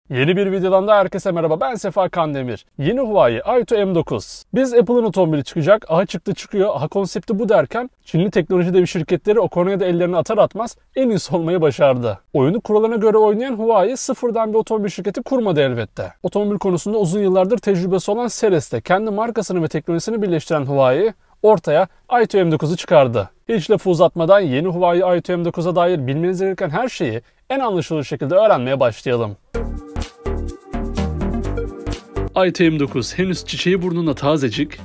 Yeni bir videodan da herkese merhaba, ben Sefa Kandemir. Yeni Huawei Aito M9. Biz Apple'ın otomobili çıkacak, aha çıktı çıkıyor, aha konsepti bu derken Çinli teknoloji devi şirketleri o konuya da ellerini atar atmaz en iyisi olmayı başardı. Oyunu kuralına göre oynayan Huawei sıfırdan bir otomobil şirketi kurmadı elbette. Otomobil konusunda uzun yıllardır tecrübesi olan Seres'te kendi markasını ve teknolojisini birleştiren Huawei ortaya Aito M9'u çıkardı. Hiç lafı uzatmadan yeni Huawei Aito M9'a dair bilmeniz gereken her şeyi en anlaşılır şekilde öğrenmeye başlayalım. Aito M9 henüz çiçeği burnunda tazecik,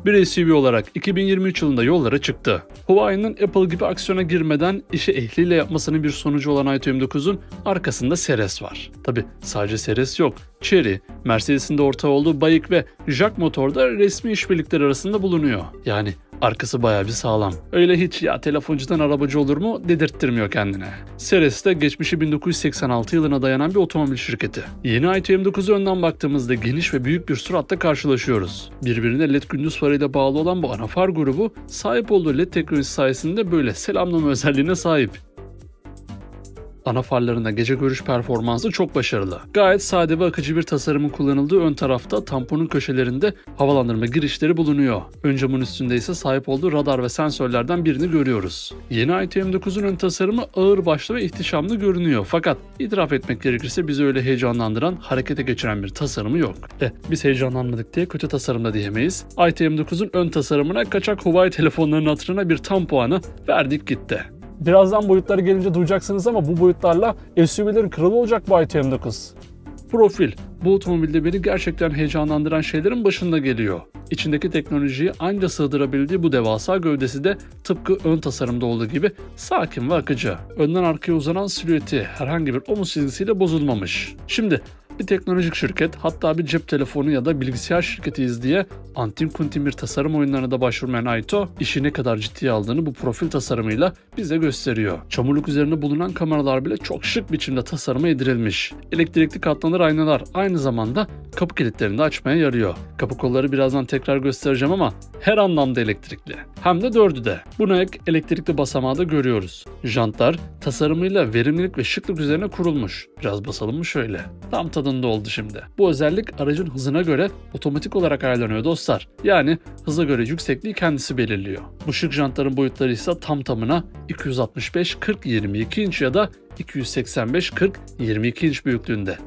bir SUV olarak 2023 yılında yollara çıktı. Huawei'nin Apple gibi aksiyona girmeden işi ehliyle yapmasının bir sonucu olan Aito M9'un arkasında Seres var. Tabi sadece Seres yok. Chery, Mercedes'in de ortağı olduğu BAIC ve JAC Motor'da resmi işbirlikleri arasında bulunuyor. Yani arkası bayağı bir sağlam. Öyle hiç ya telefoncudan arabacı olur mu dedirttirmiyor kendine. Seres de geçmişi 1986 yılına dayanan bir otomobil şirketi. Yeni Aito M9'a önden baktığımızda geniş ve büyük bir suratla karşılaşıyoruz. Birbirine LED gündüz farıyla bağlı olan bu ana far grubu sahip olduğu LED teknolojisi sayesinde böyle selamlama özelliğine sahip. Ana farlarında gece görüş performansı çok başarılı. Gayet sade ve akıcı bir tasarımın kullanıldığı ön tarafta tamponun köşelerinde havalandırma girişleri bulunuyor. Ön camın üstünde ise sahip olduğu radar ve sensörlerden birini görüyoruz. Yeni Aito M9'un ön tasarımı ağırbaşlı ve ihtişamlı görünüyor. Fakat itiraf etmek gerekirse bizi öyle heyecanlandıran, harekete geçiren bir tasarımı yok. Biz heyecanlanmadık diye kötü tasarımda diyemeyiz. Aito M9'un ön tasarımına kaçak Huawei telefonlarının hatırına bir tam puanı verdik gitti. Birazdan boyutları gelince duyacaksınız ama bu boyutlarla SUV'lerin kralı olacak bu Aito M9. Profil. Bu otomobilde beni gerçekten heyecanlandıran şeylerin başında geliyor. İçindeki teknolojiyi anca sığdırabildiği bu devasa gövdesi de tıpkı ön tasarımda olduğu gibi sakin ve akıcı. Önden arkaya uzanan silüeti herhangi bir omuz çizgisiyle bozulmamış. Şimdi bir teknolojik şirket, hatta bir cep telefonu ya da bilgisayar şirketiyiz diye antin kuntin bir tasarım oyunlarına da başvurmayan Aito, işi ne kadar ciddiye aldığını bu profil tasarımıyla bize gösteriyor. Çamurluk üzerinde bulunan kameralar bile çok şık biçimde tasarıma yedirilmiş. Elektrikli katlanır aynalar aynı zamanda kapı kilitlerini de açmaya yarıyor. Kapı kolları birazdan tekrar göstereceğim ama her anlamda elektrikli. Hem de dördü de. Buna ek elektrikli basamağı da görüyoruz. Jantlar tasarımıyla verimlilik ve şıklık üzerine kurulmuş. Biraz basalım mı şöyle? Tam tadında oldu şimdi. Bu özellik aracın hızına göre otomatik olarak ayarlanıyor dostlar. Yani hıza göre yüksekliği kendisi belirliyor. Bu şık jantların boyutları ise tam tamına 265-40-22 inç ya da 285-40-22 inç büyüklüğünde.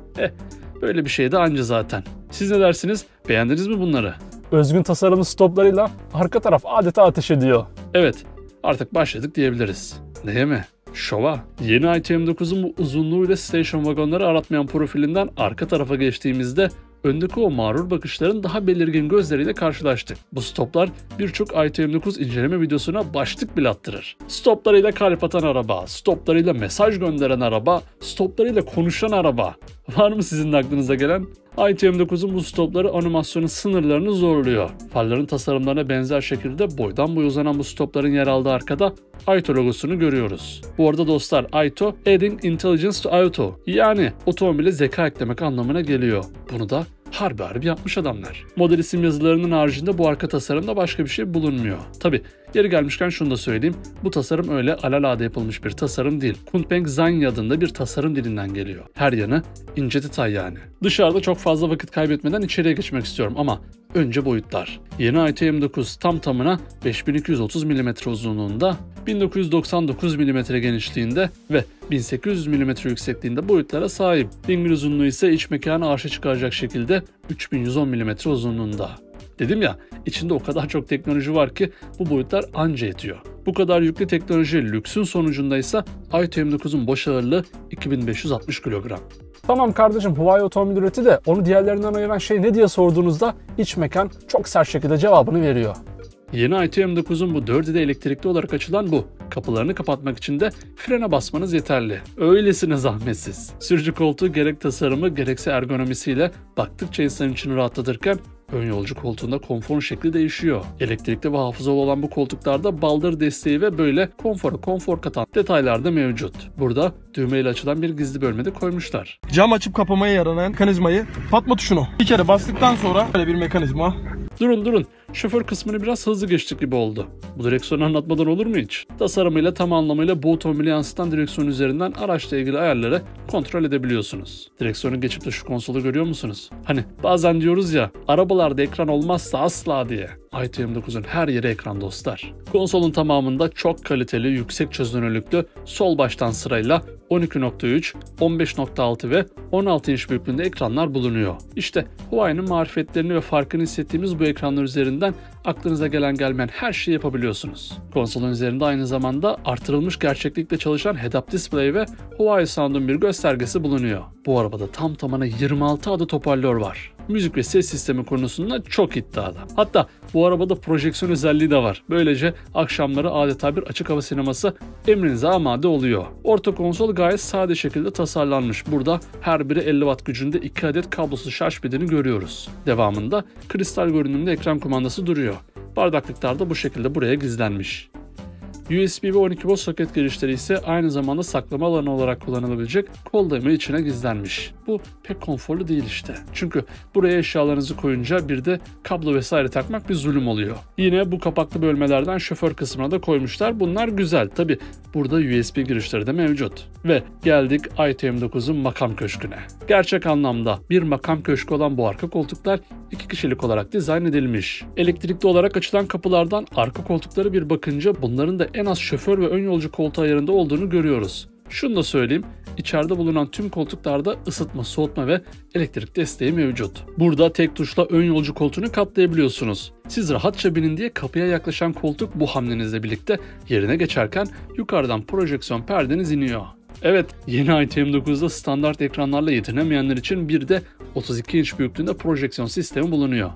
Böyle bir şey de anca zaten. Siz ne dersiniz? Beğendiniz mi bunları? Özgün tasarımlı stoplarıyla arka taraf adeta ateş ediyor. Evet, artık başladık diyebiliriz. Neye mi? Şova. Yeni Aito M9'un bu uzunluğuyla station vagonları aratmayan profilinden arka tarafa geçtiğimizde öndeki o mağrur bakışların daha belirgin gözleriyle karşılaştık. Bu stoplar birçok Aito M9 inceleme videosuna başlık bile attırır. Stoplarıyla kalp atan araba, stoplarıyla mesaj gönderen araba, stoplarıyla konuşan araba. Var mı sizin aklınıza gelen? Aito M9'un bu stopları animasyonun sınırlarını zorluyor. Farların tasarımlarına benzer şekilde boydan boya uzanan bu stopların yer aldığı arkada Aito logosunu görüyoruz. Bu arada dostlar, Aito, Adding Intelligence to Auto, yani otomobile zeka eklemek anlamına geliyor. Bunu da harbi yapmış adamlar. Model isim yazılarının haricinde bu arka tasarımda başka bir şey bulunmuyor. Tabi yeri gelmişken şunu da söyleyeyim. Bu tasarım öyle alelade yapılmış bir tasarım değil. Kunpeng Zany adında bir tasarım dilinden geliyor. Her yanı ince detay yani. Dışarıda çok fazla vakit kaybetmeden içeriye geçmek istiyorum ama önce boyutlar. Yeni Aito M9 tam tamına 5230 mm uzunluğunda, 1999 mm genişliğinde ve 1800 mm yüksekliğinde boyutlara sahip. Dingil uzunluğu ise iç mekanı arşa çıkaracak şekilde 3110 mm uzunluğunda. Dedim ya, içinde o kadar çok teknoloji var ki bu boyutlar anca yetiyor. Bu kadar yüklü teknoloji lüksün sonucunda ise Aito M9'un boş ağırlığı 2560 kilogram. Tamam kardeşim, Huawei otomobil üreti de onu diğerlerinden ayıran şey ne diye sorduğunuzda iç mekan çok sert şekilde cevabını veriyor. Yeni Aito M9'un bu 4'ü de elektrikli olarak açılan bu. Kapılarını kapatmak için de frene basmanız yeterli. Öylesine zahmetsiz. Sürücü koltuğu gerek tasarımı gerekse ergonomisiyle baktıkça insanın içini rahatlatırken ön yolcu koltuğunda konfor şekli değişiyor. Elektrikli ve hafızalı olan bu koltuklarda baldır desteği ve böyle konfor katan detaylar da mevcut. Burada düğmeyle açılan bir gizli bölme de koymuşlar. Cam açıp kapamaya yarayan mekanizmayı kapatma tuşunu bir kere bastıktan sonra böyle bir mekanizma. Durun. Şoför kısmını biraz hızlı geçtik gibi oldu. Bu direksiyonu anlatmadan olur mu hiç? Tasarımıyla tam anlamıyla bu otomobili yansıtan direksiyon üzerinden araçla ilgili ayarları kontrol edebiliyorsunuz. Direksiyonu geçip de şu konsolu görüyor musunuz? Hani bazen diyoruz ya, arabalarda ekran olmazsa asla diye. i20 her yeri ekran dostlar. Konsolun tamamında çok kaliteli, yüksek çözünürlüklü sol baştan sırayla 12.3, 15.6 ve 16 inç büyüklüğünde ekranlar bulunuyor. İşte Huawei'nin marifetlerini ve farkını hissettiğimiz bu ekranlar üzerinden aklınıza gelen gelmeyen her şeyi yapabiliyorsunuz. Konsolun üzerinde aynı zamanda artırılmış gerçeklikle çalışan head-up display ve Huawei Sound'un bir göstergesi bulunuyor. Bu arabada tam tamına 26 adet hoparlör var. Müzik ve ses sistemi konusunda çok iddialı. Hatta bu arabada projeksiyon özelliği de var. Böylece akşamları adeta bir açık hava sineması emrinize amade oluyor. Orta konsol gayet sade şekilde tasarlanmış. Burada her biri 50 watt gücünde 2 adet kablosuz şarj pedini görüyoruz. Devamında kristal görünümlü ekran kumandası duruyor. Bardaklıklar da bu şekilde buraya gizlenmiş. USB ve 12 volt soket girişleri ise aynı zamanda saklama alanı olarak kullanılabilecek kol dayama içine gizlenmiş. Bu pek konforlu değil işte. Çünkü buraya eşyalarınızı koyunca bir de kablo vesaire takmak bir zulüm oluyor. Yine bu kapaklı bölmelerden şoför kısmına da koymuşlar. Bunlar güzel. Tabi burada USB girişleri de mevcut. Ve geldik i20 makam köşküne. Gerçek anlamda bir makam köşkü olan bu arka koltuklar 2 kişilik olarak dizayn edilmiş. Elektrikli olarak açılan kapılardan arka koltuklara bir bakınca bunların da en az şoför ve ön yolcu koltuğu ayarında olduğunu görüyoruz. Şunu da söyleyeyim, içeride bulunan tüm koltuklarda ısıtma, soğutma ve elektrik desteği mevcut. Burada tek tuşla ön yolcu koltuğunu katlayabiliyorsunuz. Siz rahatça binin diye kapıya yaklaşan koltuk bu hamlenizle birlikte yerine geçerken yukarıdan projeksiyon perdeniz iniyor. Evet, yeni i20'da standart ekranlarla yetinemeyenler için bir de 32 inç büyüklüğünde projeksiyon sistemi bulunuyor.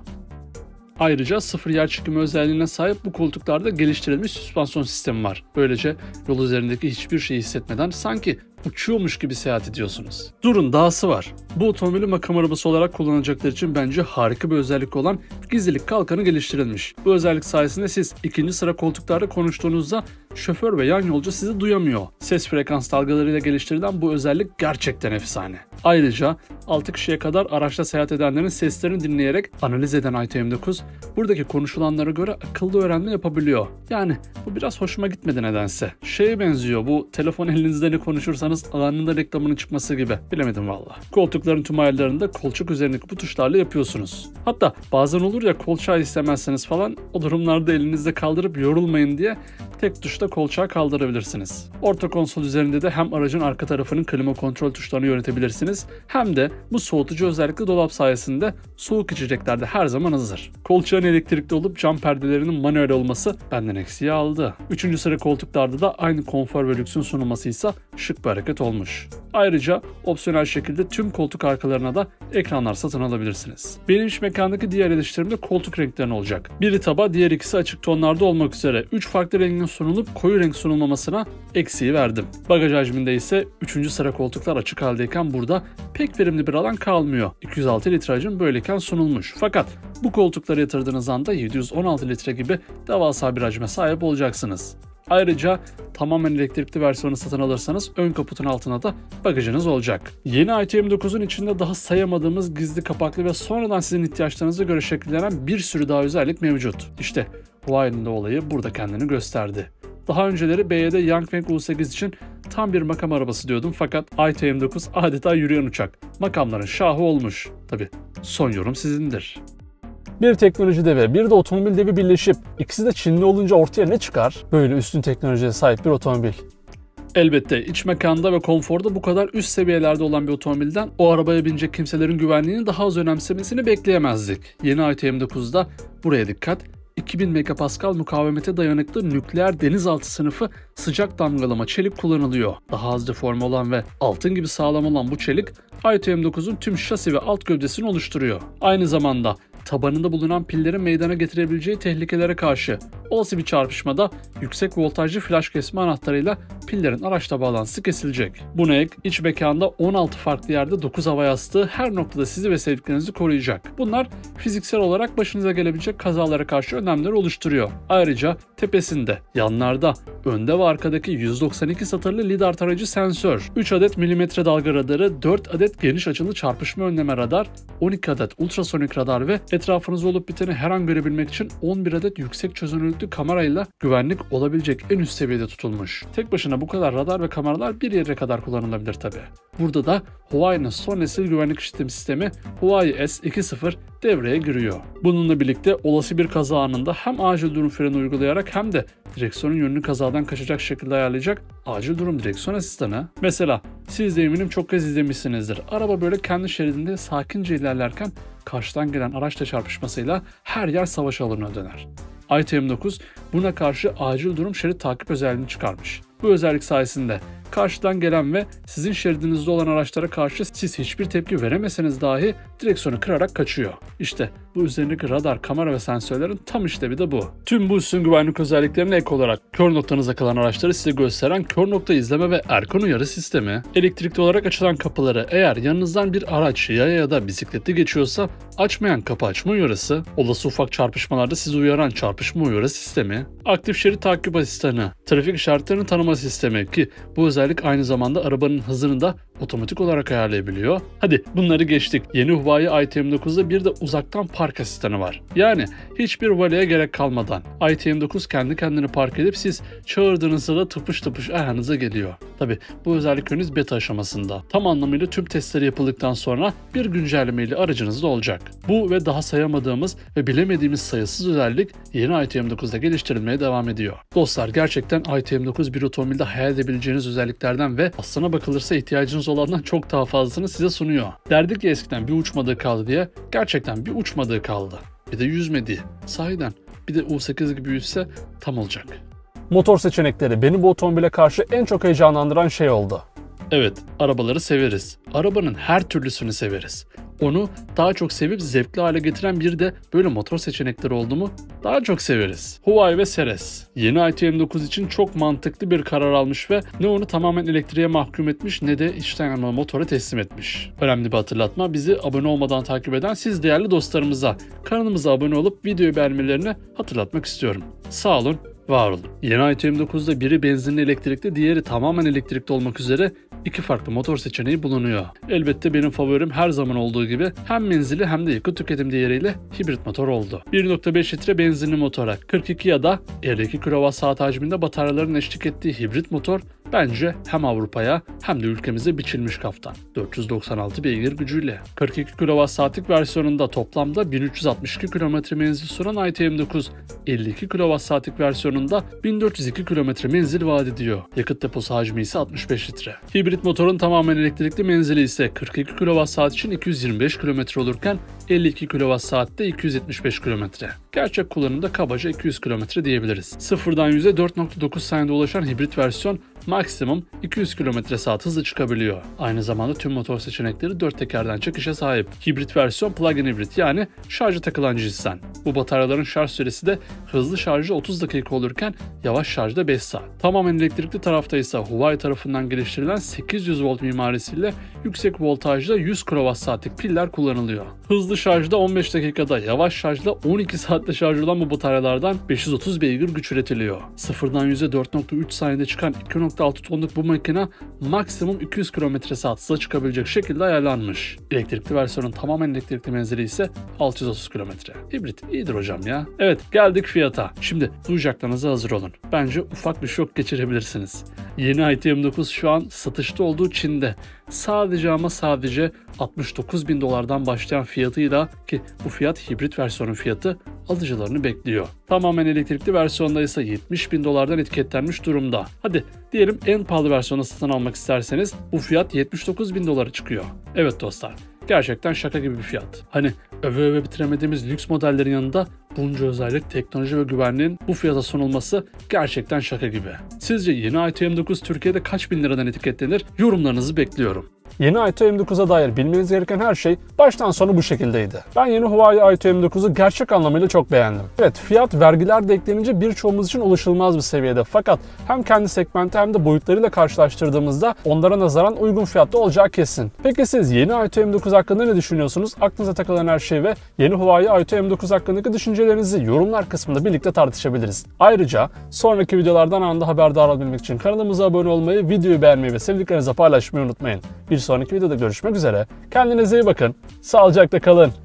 Ayrıca sıfır yer çekimi özelliğine sahip bu koltuklarda geliştirilmiş süspansiyon sistemi var. Böylece yol üzerindeki hiçbir şeyi hissetmeden sanki uçuyormuş gibi seyahat ediyorsunuz. Durun, dahası var. Bu otomobili makam arabası olarak kullanacaklar için bence harika bir özellik olan gizlilik kalkanı geliştirilmiş. Bu özellik sayesinde siz ikinci sıra koltuklarda konuştuğunuzda şoför ve yan yolcu sizi duyamıyor. Ses frekans dalgalarıyla geliştirilen bu özellik gerçekten efsane. Ayrıca 6 kişiye kadar araçta seyahat edenlerin seslerini dinleyerek analiz eden i20 buradaki konuşulanlara göre akıllı öğrenme yapabiliyor. Yani bu biraz hoşuma gitmedi nedense. Şeye benziyor, bu telefon elinizde ne konuşursanız anında reklamının çıkması gibi. Bilemedim valla. Koltukların tüm ayarlarını da kolçak üzerindeki bu tuşlarla yapıyorsunuz. Hatta bazen olur ya, kolçağı istemezseniz falan, o durumlarda elinizde kaldırıp yorulmayın diye tek tuşla kolçağı kaldırabilirsiniz. Orta konsol üzerinde de hem aracın arka tarafının klima kontrol tuşlarını yönetebilirsiniz hem de bu soğutucu özellikle dolap sayesinde soğuk içecekler de her zaman hazır. Kolçağın elektrikli olup cam perdelerinin manuel olması benden eksiği aldı. 3. sıra koltuklarda da aynı konfor ve lüksün sunulması ise şık bir hareket olmuş. Ayrıca opsiyonel şekilde tüm koltuk arkalarına da ekranlar satın alabilirsiniz. Benim iç mekandaki diğer eleştirim de koltuk renklerine olacak. Biri taba, diğer ikisi açık tonlarda olmak üzere 3 farklı rengin sunulup koyu renk sunulmamasına eksiği verdim. Bagaj hacminde ise 3. sıra koltuklar açık haldeyken burada pek verimli bir alan kalmıyor. 206 litre hacim böyleyken sunulmuş. Fakat bu koltukları yatırdığınız anda 716 litre gibi devasa bir hacme sahip olacaksınız. Ayrıca tamamen elektrikli versiyonu satın alırsanız ön kaputun altına da bagajınız olacak. Yeni i20'ın içinde daha sayamadığımız gizli kapaklı ve sonradan sizin ihtiyaçlarınıza göre şekillenen bir sürü daha özellik mevcut. İşte Huawei'nin de olayı burada kendini gösterdi. Daha önceleri BYD Yangfeng U8 için tam bir makam arabası diyordum fakat i20 adeta yürüyen uçak. Makamların şahı olmuş. Tabi son yorum sizindir. Bir teknoloji devi, bir de otomobil devi birleşip ikisi de Çinli olunca ortaya ne çıkar? Böyle üstün teknolojiye sahip bir otomobil. Elbette iç mekanda ve konforda bu kadar üst seviyelerde olan bir otomobilden o arabaya binecek kimselerin güvenliğini daha az önemsemesini bekleyemezdik. Yeni i20'da buraya dikkat. 2000 megapascal mukavemete dayanıklı nükleer denizaltı sınıfı sıcak damgalama çelik kullanılıyor. Daha az deforme olan ve altın gibi sağlam olan bu çelik i20'ın tüm şasi ve alt gövdesini oluşturuyor. Aynı zamanda tabanında bulunan pillerin meydana getirebileceği tehlikelere karşı Olası bir çarpışmada yüksek voltajlı flash kesme anahtarıyla pillerin araçla bağlantısı kesilecek. Buna ek iç mekanda 16 farklı yerde 9 hava yastığı her noktada sizi ve sevdiklerinizi koruyacak. Bunlar fiziksel olarak başınıza gelebilecek kazalara karşı önlemler oluşturuyor. Ayrıca tepesinde, yanlarda, önde ve arkadaki 192 satırlı lidar tarayıcı sensör, 3 adet milimetre dalga radarı, 4 adet geniş açılı çarpışma önleme radar, 12 adet ultrasonik radar ve etrafınızda olup biteni her an görebilmek için 11 adet yüksek çözünürlüklü kamerayla güvenlik olabilecek en üst seviyede tutulmuş. Tek başına bu kadar radar ve kameralar bir yere kadar kullanılabilir tabi. Burada da Huawei'nin son nesil güvenlik işletim sistemi Huawei S20 devreye giriyor. Bununla birlikte olası bir kaza anında hem acil durum freni uygulayarak hem de direksiyonun yönünü kazadan kaçacak şekilde ayarlayacak acil durum direksiyon asistanı. Mesela siz de eminim çok kez izlemişsinizdir. Araba böyle kendi şeridinde sakince ilerlerken karşıdan gelen araçla çarpışmasıyla her yer savaş alanına döner. ITM9 buna karşı acil durum şerit takip özelliğini çıkarmış. Bu özellik sayesinde karşıdan gelen ve sizin şeridinizde olan araçlara karşı siz hiçbir tepki veremeseniz dahi direksiyonu kırarak kaçıyor. İşte bu üzerindeki radar, kamera ve sensörlerin tam işlevi de bu. Tüm bu üstün güvenlik özelliklerine ek olarak kör noktanıza kalan araçları size gösteren kör nokta izleme ve erken uyarı sistemi, elektrikli olarak açılan kapıları eğer yanınızdan bir araç ya da bisikletli geçiyorsa açmayan kapı açma uyarısı, olası ufak çarpışmalarda sizi uyaran çarpışma uyarı sistemi, aktif şerit takip asistanı, trafik işaretlerini tanıma sistemi ki bu özellik aynı zamanda arabanın hızını da otomatik olarak ayarlayabiliyor. Hadi bunları geçtik. Yeni Huawei ITM9'da bir de uzaktan park asistanı var. Yani hiçbir valeye gerek kalmadan ITM9 kendi kendini park edip siz çağırdığınızda da tıpış tıpış ayağınıza geliyor. Tabi bu özellik henüz beta aşamasında. Tam anlamıyla tüm testleri yapıldıktan sonra bir güncelleme ile aracınızda olacak. Bu ve daha sayamadığımız ve bilemediğimiz sayısız özellik yeni ITM9'da geliştirilmeye devam ediyor. Dostlar gerçekten ITM9 bir otomobilde hayal edebileceğiniz özelliklerden ve aslına bakılırsa ihtiyacınız olandan çok daha fazlasını size sunuyor. Derdik ya eskiden bir uçmadığı kaldı diye, gerçekten bir uçmadığı kaldı. Bir de yüzmediği. Sahiden bir de U8 gibi yüzse tam olacak. Motor seçenekleri beni bu otomobile karşı en çok heyecanlandıran şey oldu. Evet, arabaları severiz. Arabanın her türlüsünü severiz. Onu daha çok sevip zevkli hale getiren bir de böyle motor seçenekleri oldu mu daha çok severiz. Huawei ve Seres. Yeni ITM9 için çok mantıklı bir karar almış ve ne onu tamamen elektriğe mahkum etmiş ne de içten yanmalı motora teslim etmiş. Önemli bir hatırlatma, bizi abone olmadan takip eden siz değerli dostlarımıza kanalımıza abone olup videoyu beğenmelerini hatırlatmak istiyorum. Sağ olun, var olun. Yeni ITM9'da biri benzinli elektrikli, diğeri tamamen elektrikli olmak üzere iki farklı motor seçeneği bulunuyor. Elbette benim favorim her zaman olduğu gibi hem menzili hem de yakıt tüketim değeriyle hibrit motor oldu. 1.5 litre benzinli motora 42 ya da 52 kWh hacminde bataryaların eşlik ettiği hibrit motor bence hem Avrupa'ya hem de ülkemize biçilmiş kaftan. 496 beygir gücüyle. 42 kWh'lik versiyonunda toplamda 1362 km menzil sunan ITM9, 52 kWh'lik versiyonunda 1402 km menzil vaat ediyor. Yakıt deposu hacmi ise 65 litre. Hibrit motorun tamamen elektrikli menzili ise 42 kWh için 225 km olurken 52 kWh'de 275 km. Gerçek kullanımda kabaca 200 km diyebiliriz. Sıfırdan 100'e 4.9 saniyede ulaşan hibrit versiyon maksimum 200 km/saat hızla çıkabiliyor. Aynı zamanda tüm motor seçenekleri 4 tekerden çıkışa sahip. Hibrit versiyon plug-in hibrit yani şarja takılan cinsten. Bu bataryaların şarj süresi de hızlı şarjda 30 dakika olurken yavaş şarjda 5 saat. Tamamen elektrikli tarafta ise Huawei tarafından geliştirilen 800 volt mimarisiyle yüksek voltajda 100 kWh'lik piller kullanılıyor. Hızlı şarjda 15 dakikada, yavaş şarjda 12 saatte şarj olan bu bataryalardan 530 beygir güç üretiliyor. Sıfırdan 100'e 4.3 saniyede çıkan 2.6 tonluk bu makine maksimum 200 km/saat hızla çıkabilecek şekilde ayarlanmış. Elektrikli versiyonun tamamen elektrikli menzili ise 630 km. Hibrit iyidir hocam ya. Evet, geldik fiyata. Şimdi duyacaklarınıza hazır olun. Bence ufak bir şok geçirebilirsiniz. Yeni ITM9 şu an satışta olduğu Çin'de sadece ama sadece $69.000'dan başlayan fiyatıyla, ki bu fiyat hibrit versiyonun fiyatı, alıcılarını bekliyor. Tamamen elektrikli versiyonda ise $70.000'dan etiketlenmiş durumda. Hadi diyelim en pahalı versiyonu satın almak isterseniz bu fiyat $79.000 çıkıyor. Evet dostlar, gerçekten şaka gibi bir fiyat. Hani öve bitiremediğimiz lüks modellerin yanında bunca özellik, teknoloji ve güvenliğin bu fiyata sunulması gerçekten şaka gibi. Sizce yeni ITM9 Türkiye'de kaç bin liradan etiketlenir? Yorumlarınızı bekliyorum. Yeni Aito M9'a dair bilmeniz gereken her şey baştan sona bu şekildeydi. Ben yeni Huawei Aito M9'u gerçek anlamıyla çok beğendim. Evet, fiyat vergiler de eklenince birçoğumuz için ulaşılmaz bir seviyede, fakat hem kendi segmenti hem de boyutlarıyla karşılaştırdığımızda onlara nazaran uygun fiyatta olacağı kesin. Peki siz yeni Aito M9 hakkında ne düşünüyorsunuz? Aklınıza takılan her şey ve yeni Huawei Aito M9 hakkındaki düşüncelerinizi yorumlar kısmında birlikte tartışabiliriz. Ayrıca sonraki videolardan anında haberdar olabilmek için kanalımıza abone olmayı, videoyu beğenmeyi ve sevdiklerinize paylaşmayı unutmayın. Bir sonraki videoda görüşmek üzere. Kendinize iyi bakın. Sağlıcakla kalın.